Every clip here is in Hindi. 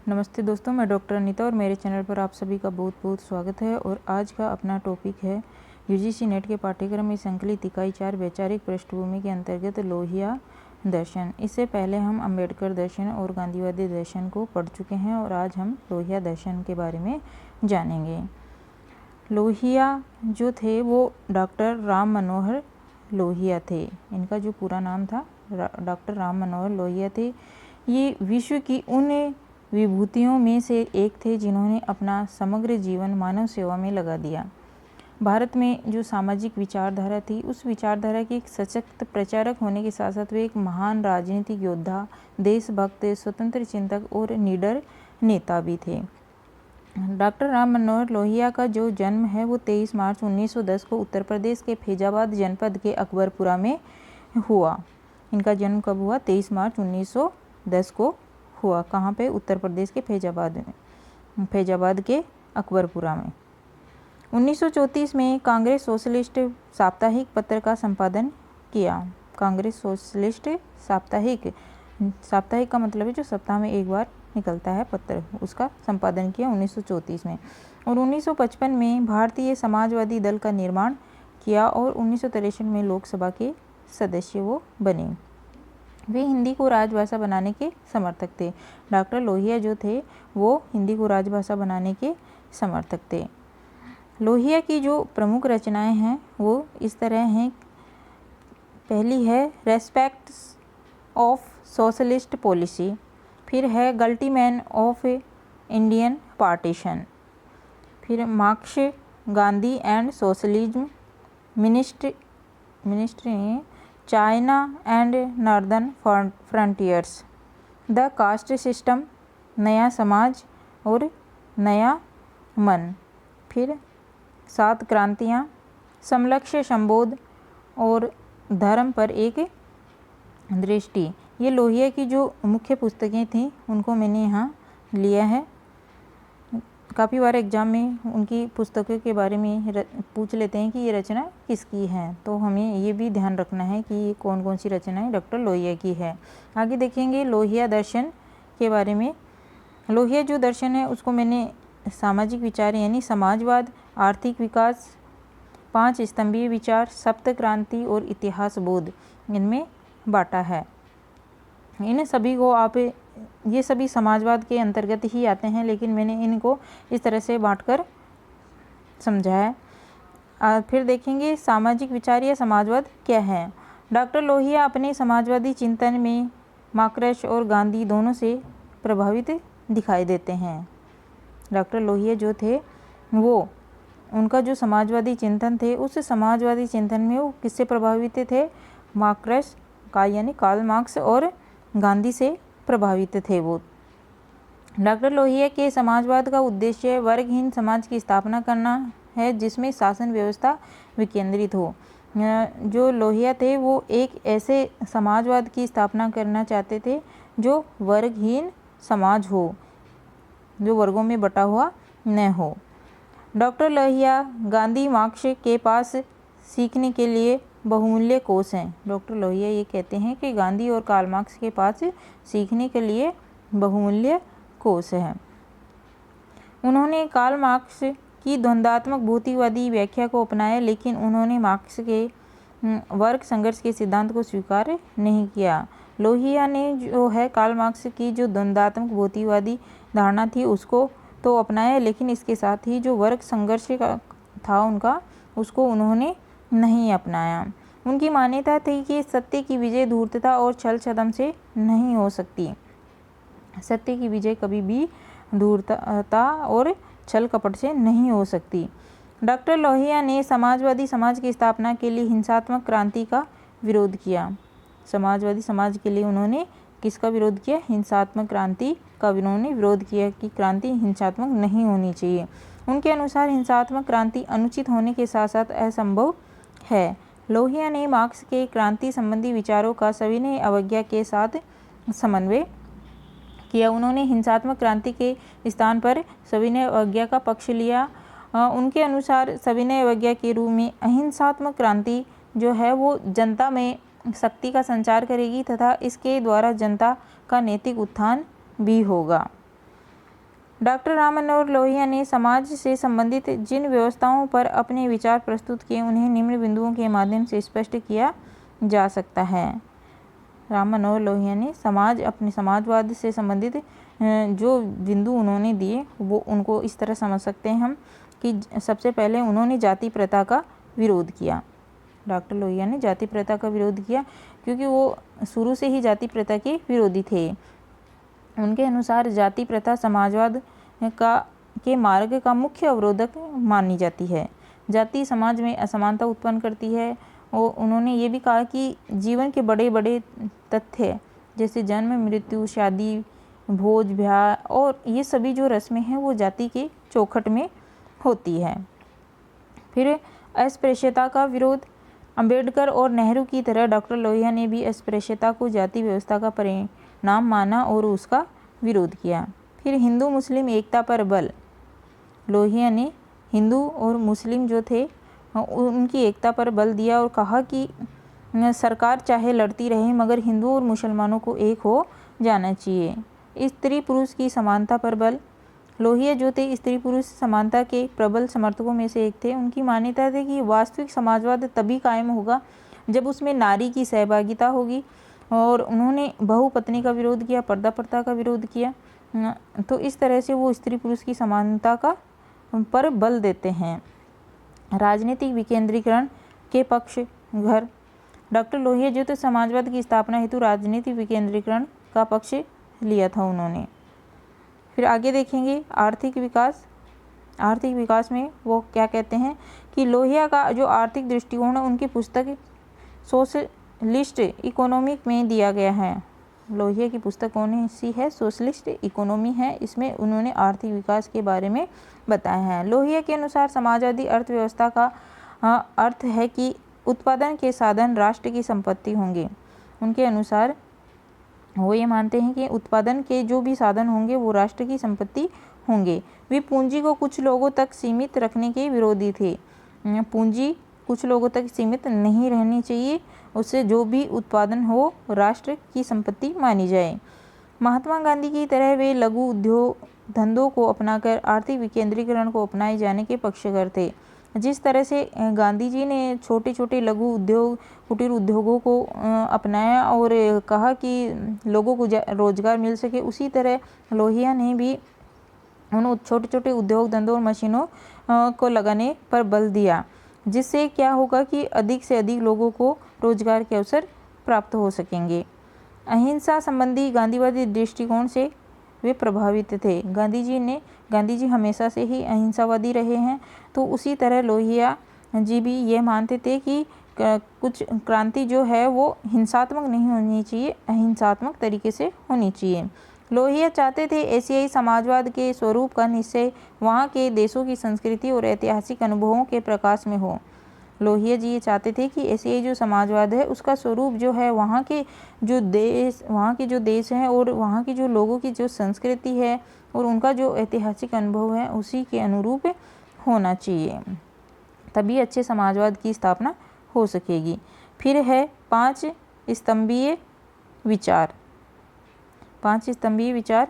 नमस्ते दोस्तों, मैं डॉक्टर अनीता और मेरे चैनल पर आप सभी का बहुत बहुत स्वागत है। और आज का अपना टॉपिक है यूजीसी नेट के पाठ्यक्रम में संकलित इकाई 4 वैचारिक पृष्ठभूमि के अंतर्गत लोहिया दर्शन। इससे पहले हम अंबेडकर दर्शन और गांधीवादी दर्शन को पढ़ चुके हैं और आज हम लोहिया दर्शन के बारे में जानेंगे। लोहिया जो थे वो डॉक्टर राम मनोहर लोहिया थे। इनका जो पूरा नाम था डॉक्टर राम मनोहर लोहिया थे। ये विश्व की उन विभूतियों में से एक थे जिन्होंने अपना समग्र जीवन मानव सेवा में लगा दिया। भारत में जो सामाजिक विचारधारा थी उस विचारधारा के एक सशक्त प्रचारक होने के साथ साथ वे एक महान राजनीतिक योद्धा, देशभक्त, स्वतंत्र चिंतक और निडर नेता भी थे। डॉक्टर राम मनोहर लोहिया का जो जन्म है वो 23 मार्च 1910 को उत्तर प्रदेश के फैजाबाद जनपद के अकबरपुरा में हुआ। इनका जन्म कब हुआ? 23 मार्च 1910 को हुआ। कहाँ पे? उत्तर प्रदेश के फैजाबाद में, फैजाबाद के अकबरपुरा में। 1934 में कांग्रेस सोशलिस्ट साप्ताहिक पत्र का संपादन किया। कांग्रेस सोशलिस्ट साप्ताहिक का मतलब है जो सप्ताह में एक बार निकलता है पत्र, उसका संपादन किया 1934 में। और 1955 में भारतीय समाजवादी दल का निर्माण किया और 1963 में लोकसभा के सदस्य वो बने। वे हिंदी को राजभाषा बनाने के समर्थक थे। डॉक्टर लोहिया जो थे वो हिंदी को राजभाषा बनाने के समर्थक थे। लोहिया की जो प्रमुख रचनाएं हैं वो इस तरह हैं। पहली है रेस्पेक्ट्स ऑफ सोशलिस्ट पॉलिसी, फिर है गल्टी मैन ऑफ इंडियन पार्टीशन, फिर marks, Gandhi and socialism, ministry China and northern frontiers, the caste system, नया समाज और नया मन, फिर 7 क्रांतियाँ, समलक्ष्य संबोध और धर्म पर एक दृष्टि। ये लोहिया की जो मुख्य पुस्तकें थीं उनको मैंने यहाँ लिया है। काफ़ी बार एग्जाम में उनकी पुस्तकों के बारे में पूछ लेते हैं कि ये रचना किसकी है, तो हमें ये भी ध्यान रखना है कि ये कौन कौन सी रचनाएं डॉक्टर लोहिया की है। आगे देखेंगे लोहिया दर्शन के बारे में। लोहिया जो दर्शन है उसको मैंने सामाजिक विचार यानी समाजवाद, आर्थिक विकास, 5 स्तंभीय विचार, सप्त क्रांति और इतिहास बोध इनमें बांटा है। इन सभी को आप ये सभी समाजवाद के अंतर्गत ही आते हैं, लेकिन मैंने इनको इस तरह से बांटकर समझा है। फिर देखेंगे सामाजिक विचार या समाजवाद क्या है। डॉक्टर लोहिया अपने समाजवादी चिंतन में मार्क्स और गांधी दोनों से प्रभावित दिखाई देते हैं। डॉक्टर लोहिया जो थे वो उनका जो समाजवादी चिंतन थे उस समाजवादी चिंतन में वो किससे प्रभावित थे? मार्क्स का यानी कार्ल मार्क्स और गांधी से प्रभावित थे वो। डॉक्टर लोहिया के समाजवाद का उद्देश्य वर्गहीन समाज की स्थापना करना है जिसमें शासन व्यवस्था विकेंद्रित हो। जो लोहिया थे वो एक ऐसे समाजवाद की स्थापना करना चाहते थे जो वर्गहीन समाज हो, जो वर्गों में बटा हुआ न हो। डॉक्टर लोहिया गांधी मार्क्स के पास सीखने के लिए बहुमूल्य कोष हैं। डॉक्टर लोहिया ये कहते हैं कि गांधी और कार्ल मार्क्स के पास सीखने के लिए बहुमूल्य कोष है। उन्होंने कार्ल मार्क्स की द्वंद्वात्मक भौतिकवादी व्याख्या को अपनाया, लेकिन उन्होंने मार्क्स के वर्ग संघर्ष के सिद्धांत को स्वीकार नहीं किया। लोहिया ने जो है कार्ल मार्क्स की जो द्वंद्वात्मक भौतिकवादी धारणा थी उसको तो अपनाया, लेकिन इसके साथ ही जो वर्ग संघर्ष का था उनका उसको उन्होंने नहीं अपनाया। उनकी मान्यता थी कि सत्य की विजय धूर्तता और छल छद्म से नहीं हो सकती। सत्य की विजय कभी भी धूर्तता और छल कपट से नहीं हो सकती। डॉक्टर लोहिया ने समाजवादी समाज की स्थापना के लिए हिंसात्मक क्रांति का विरोध किया। समाजवादी समाज के लिए उन्होंने किसका विरोध किया? हिंसात्मक क्रांति का उन्होंने विरोध किया कि क्रांति हिंसात्मक नहीं होनी चाहिए। उनके अनुसार हिंसात्मक क्रांति अनुचित होने के साथ साथ असंभव है। लोहिया ने मार्क्स के क्रांति संबंधी विचारों का सविनय अवज्ञा के साथ समन्वय किया। उन्होंने हिंसात्मक क्रांति के स्थान पर सविनय अवज्ञा का पक्ष लिया। उनके अनुसार सविनय अवज्ञा के रूप में अहिंसात्मक क्रांति जो है वो जनता में शक्ति का संचार करेगी तथा इसके द्वारा जनता का नैतिक उत्थान भी होगा। डॉक्टर राम मनोहर लोहिया ने समाज से संबंधित जिन व्यवस्थाओं पर अपने विचार प्रस्तुत किए उन्हें निम्न बिंदुओं के माध्यम से स्पष्ट किया जा सकता है। राम मनोहर लोहिया ने अपने समाजवाद से संबंधित जो बिंदु उन्होंने दिए वो उनको इस तरह समझ सकते हैं हम कि सबसे पहले उन्होंने जाति प्रथा का विरोध किया। डॉक्टर लोहिया ने जाति प्रथा का विरोध किया क्योंकि वो शुरू से ही जाति प्रथा के विरोधी थे। उनके अनुसार जाति प्रथा समाजवाद के मार्ग का मुख्य अवरोधक मानी जाती है। जाति समाज में असमानता उत्पन्न करती है और उन्होंने ये भी कहा कि जीवन के बड़े बड़े तथ्य जैसे जन्म, मृत्यु, शादी, भोज, ब्याह और ये सभी जो रस्में हैं वो जाति के चौखट में होती है। फिर अस्पृश्यता का विरोध। अंबेडकर और नेहरू की तरह डॉक्टर लोहिया ने भी अस्पृश्यता को जाति व्यवस्था का परिणाम माना और उसका विरोध किया। फिर हिंदू मुस्लिम एकता पर बल। लोहिया ने हिंदू और मुस्लिम जो थे उनकी एकता पर बल दिया और कहा कि सरकार चाहे लड़ती रहे मगर हिंदू और मुसलमानों को एक हो जाना चाहिए। स्त्री पुरुष की समानता पर बल। लोहिया जो थे स्त्री पुरुष समानता के प्रबल समर्थकों में से एक थे। उनकी मान्यता थी कि वास्तविक समाजवाद तभी कायम होगा जब उसमें नारी की सहभागिता होगी और उन्होंने बहुपत्नी का विरोध किया, पर्दा प्रथा का विरोध किया। तो इस तरह से वो स्त्री पुरुष की समानता का पर बल देते हैं। राजनीतिक विकेंद्रीकरण के पक्ष घर। डॉक्टर लोहिया जो थे समाजवाद की स्थापना हेतु राजनीतिक विकेंद्रीकरण का पक्ष लिया था उन्होंने। फिर आगे देखेंगे आर्थिक विकास। आर्थिक विकास में वो क्या कहते हैं कि लोहिया का जो आर्थिक दृष्टिकोण है उनकी पुस्तक सोशलिस्ट इकोनॉमिक में दिया गया है। लोहिया की पुस्तक कौन सी है? सोशलिस्ट इकोनॉमी है। इसमें उन्होंने आर्थिक विकास के बारे में बताया है। लोहिया के अनुसार समाजवादी अर्थव्यवस्था का अर्थ है कि उत्पादन के साधन राष्ट्र की संपत्ति होंगे। उनके अनुसार वो ये मानते हैं कि उत्पादन के जो भी साधन होंगे वो राष्ट्र की संपत्ति होंगे। वे पूंजी को कुछ लोगों तक सीमित रखने के विरोधी थे। पूंजी कुछ लोगों तक सीमित नहीं रहनी चाहिए, उससे जो भी उत्पादन हो राष्ट्र की संपत्ति मानी जाए। महात्मा गांधी की तरह वे लघु उद्योग धंधों को अपनाकर आर्थिक विकेंद्रीकरण को अपनाए जाने के पक्षधर थे। जिस तरह से गांधी जी ने छोटे छोटे लघु उद्योग कुटीर उद्योगों को अपनाया और कहा कि लोगों को रोजगार मिल सके, उसी तरह लोहिया ने भी उन छोटे छोटे उद्योग धंधों और मशीनों को लगाने पर बल दिया, जिससे क्या होगा कि अधिक से अधिक लोगों को रोजगार के अवसर प्राप्त हो सकेंगे। अहिंसा संबंधी गांधीवादी दृष्टिकोण से वे प्रभावित थे। गांधी जी हमेशा से ही अहिंसावादी रहे हैं, तो उसी तरह लोहिया जी भी ये मानते थे कि कुछ क्रांति जो है वो हिंसात्मक नहीं होनी चाहिए, अहिंसात्मक तरीके से होनी चाहिए। लोहिया चाहते थे एशियाई समाजवाद के स्वरूप का निश्चय वहाँ के देशों की संस्कृति और ऐतिहासिक अनुभवों के प्रकाश में हो। लोहिया जी ये चाहते थे कि एशियाई जो समाजवाद है उसका स्वरूप जो है वहाँ के जो देश हैं और वहाँ की जो लोगों की जो संस्कृति है और उनका जो ऐतिहासिक अनुभव है उसी के अनुरूप होना चाहिए, तभी अच्छे समाजवाद की स्थापना हो सकेगी। फिर है 5 स्तंभीय विचार। 5 स्तंभीय विचार।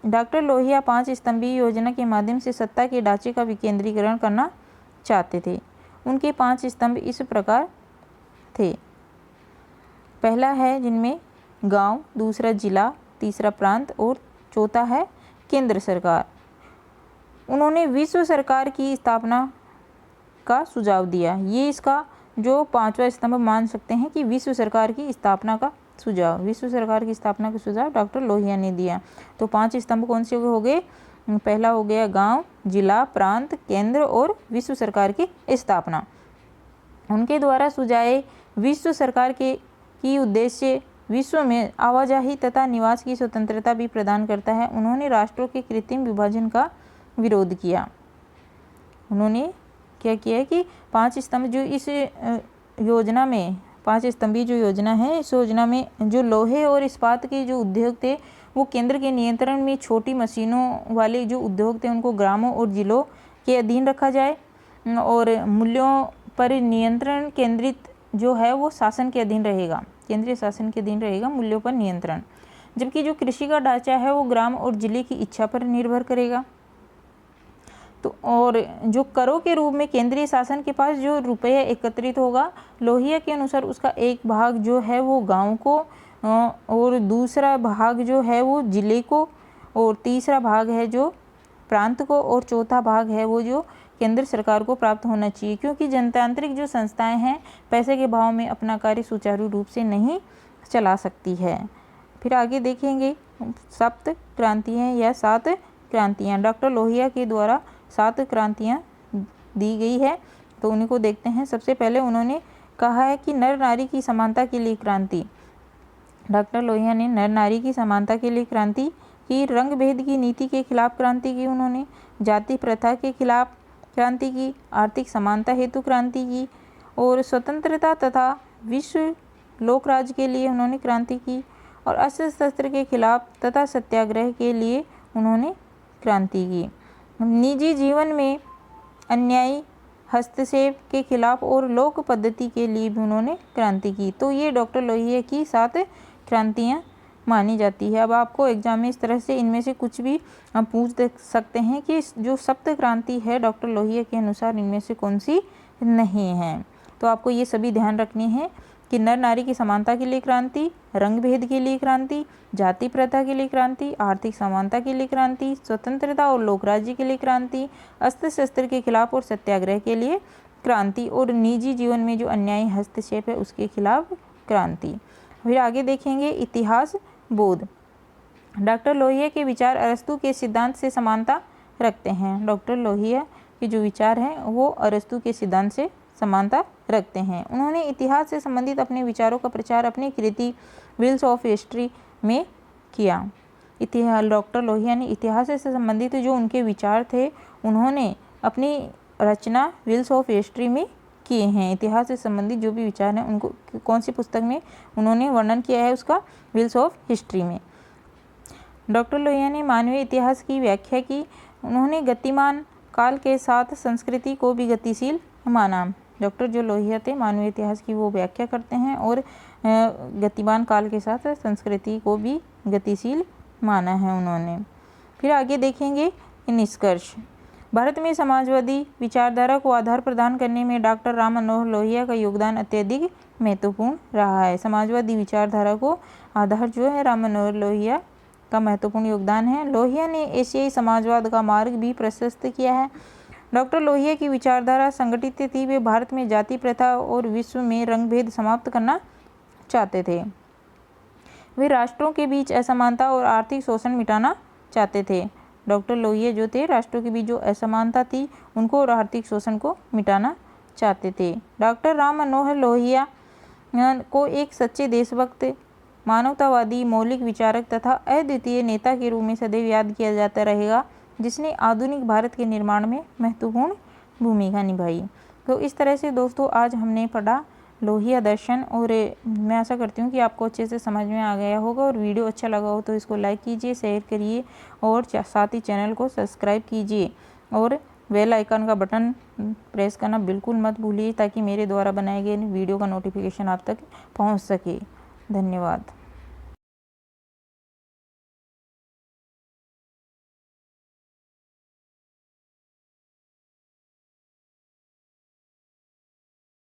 डॉक्टर लोहिया 5 स्तंभीय योजना के माध्यम से सत्ता के ढांचे का विकेंद्रीकरण करना चाहते थे। उनके 5 स्तंभ इस प्रकार थे। पहला है जिनमें गांव, दूसरा जिला, तीसरा प्रांत और चौथा है केंद्र सरकार। उन्होंने विश्व सरकार की स्थापना का सुझाव दिया। ये इसका जो 5वां स्तंभ मान सकते हैं कि विश्व सरकार की स्थापना का सुझाव, विश्व सरकार की स्थापना का सुझाव डॉक्टर लोहिया ने दिया। तो 5 स्तंभ कौन से हो गए? पहला हो गया गांव, जिला, प्रांत, केंद्र और विश्व सरकार की स्थापना। उनके द्वारा सुझाए विश्व सरकार की उद्देश्य विश्व में आवाजाही तथा निवास की स्वतंत्रता भी प्रदान करता है। उन्होंने राष्ट्रों के कृत्रिम विभाजन का विरोध किया। उन्होंने क्या किया कि 5 स्तंभ जो इस योजना में 5 स्तंभीय जो योजना है, इस योजना में जो लोहे और इस्पात के जो उद्योग थे वो केंद्र के नियंत्रण में, छोटी मशीनों वाले जो उद्योग थे उनको ग्रामों और जिलों के अधीन रखा जाए और मूल्यों पर नियंत्रण केंद्रित जो है वो शासन के अधीन रहेगा, केंद्रीय शासन के अधीन रहेगा, मूल्यों पर नियंत्रण। जबकि जो कृषि का ढांचा है वो ग्राम और जिले की इच्छा पर निर्भर करेगा। तो और जो करों के रूप में केंद्रीय शासन के पास जो रुपये एकत्रित होगा, लोहिया के अनुसार उसका एक भाग जो है वो गांव को और दूसरा भाग जो है वो जिले को और तीसरा भाग है जो प्रांत को और चौथा भाग है वो जो केंद्र सरकार को प्राप्त होना चाहिए, क्योंकि जनतांत्रिक जो संस्थाएं हैं पैसे के भाव में अपना कार्य सुचारू रूप से नहीं चला सकती है। फिर आगे देखेंगे सप्त क्रांतियाँ या 7 क्रांतियाँ। डॉक्टर लोहिया के द्वारा 7 क्रांतियाँ दी गई है, तो उन्हीं को देखते हैं। सबसे पहले उन्होंने कहा है कि नर नारी की समानता के लिए क्रांति। डॉक्टर लोहिया ने नर नारी की समानता के लिए क्रांति की, रंग भेद की नीति के खिलाफ क्रांति की, उन्होंने जाति प्रथा के खिलाफ क्रांति की, आर्थिक समानता हेतु क्रांति की और स्वतंत्रता तथा विश्व लोकराज के लिए उन्होंने क्रांति की और अस्त्र शस्त्र के खिलाफ तथा सत्याग्रह के लिए उन्होंने क्रांति की। निजी जीवन में अन्यायी हस्तक्षेप के खिलाफ और लोक पद्धति के लिए भी उन्होंने क्रांति की। तो ये डॉक्टर लोहिया की 7 क्रांतियाँ मानी जाती है। अब आपको एग्जाम में इस तरह से इनमें से कुछ भी हम पूछ सकते हैं कि जो सप्त क्रांति है डॉक्टर लोहिया के अनुसार इनमें से कौन सी नहीं है। तो आपको ये सभी ध्यान रखनी है कि नर नारी की समानता के लिए क्रांति, रंग भेद के लिए क्रांति, जाति प्रथा के लिए क्रांति, आर्थिक समानता के लिए क्रांति, स्वतंत्रता और लोकराज्य के लिए क्रांति, अस्त्र शस्त्र के खिलाफ और सत्याग्रह के लिए क्रांति और निजी जीवन में जो अन्यायी हस्तक्षेप है उसके खिलाफ क्रांति। फिर आगे देखेंगे इतिहास बोध। डॉक्टर लोहिया के विचार अरस्तु के सिद्धांत से समानता रखते हैं। डॉक्टर लोहिया के जो विचार हैं वो अरस्तु के सिद्धांत से समानता रखते हैं। उन्होंने इतिहास से संबंधित अपने विचारों का प्रचार अपनी कृति व्हील्स ऑफ हिस्ट्री में किया। डॉक्टर लोहिया ने इतिहास से संबंधित जो उनके विचार थे उन्होंने अपनी रचना व्हील्स ऑफ हिस्ट्री में किए हैं। इतिहास से संबंधित जो भी विचार हैं उनको कौन सी पुस्तक में उन्होंने वर्णन किया है, उसका व्हील्स ऑफ हिस्ट्री में। डॉक्टर लोहिया ने मानवीय इतिहास की व्याख्या की। उन्होंने गतिमान काल के साथ संस्कृति को भी गतिशील माना। डॉक्टर जो लोहिया थे मानवीय इतिहास की वो व्याख्या करते हैं और गतिमान काल के साथ संस्कृति को भी गतिशील माना है उन्होंने। फिर आगे देखेंगे निष्कर्ष। भारत में समाजवादी विचारधारा को आधार प्रदान करने में डॉक्टर राम मनोहर लोहिया का योगदान अत्यधिक महत्वपूर्ण रहा है। समाजवादी विचारधारा को आधार जो है राम मनोहर लोहिया का महत्वपूर्ण योगदान है। लोहिया ने एशियाई समाजवाद का मार्ग भी प्रशस्त किया है। डॉक्टर लोहिया की विचारधारा संगठित थी। वे भारत में जाति प्रथा और विश्व में रंग भेद समाप्त करना चाहते थे। वे राष्ट्रों के बीच असमानता और आर्थिक शोषण मिटाना चाहते थे। डॉक्टर लोहिया जो थे राष्ट्रों के बीच जो असमानता थी उनको और आर्थिक शोषण को मिटाना चाहते थे। डॉक्टर राम मनोहर लोहिया को एक सच्चे देशभक्त, मानवतावादी, मौलिक विचारक तथा अद्वितीय नेता के रूप में सदैव याद किया जाता रहेगा, जिसने आधुनिक भारत के निर्माण में महत्वपूर्ण भूमिका निभाई। तो इस तरह से दोस्तों आज हमने पढ़ा लोहिया दर्शन और मैं आशा करती हूँ कि आपको अच्छे से समझ में आ गया होगा और वीडियो अच्छा लगा हो तो इसको लाइक कीजिए, शेयर करिए और साथ ही चैनल को सब्सक्राइब कीजिए और बेल आइकन का बटन प्रेस करना बिल्कुल मत भूलिए ताकि मेरे द्वारा बनाए गए वीडियो का नोटिफिकेशन आप तक पहुँच सके। धन्यवाद।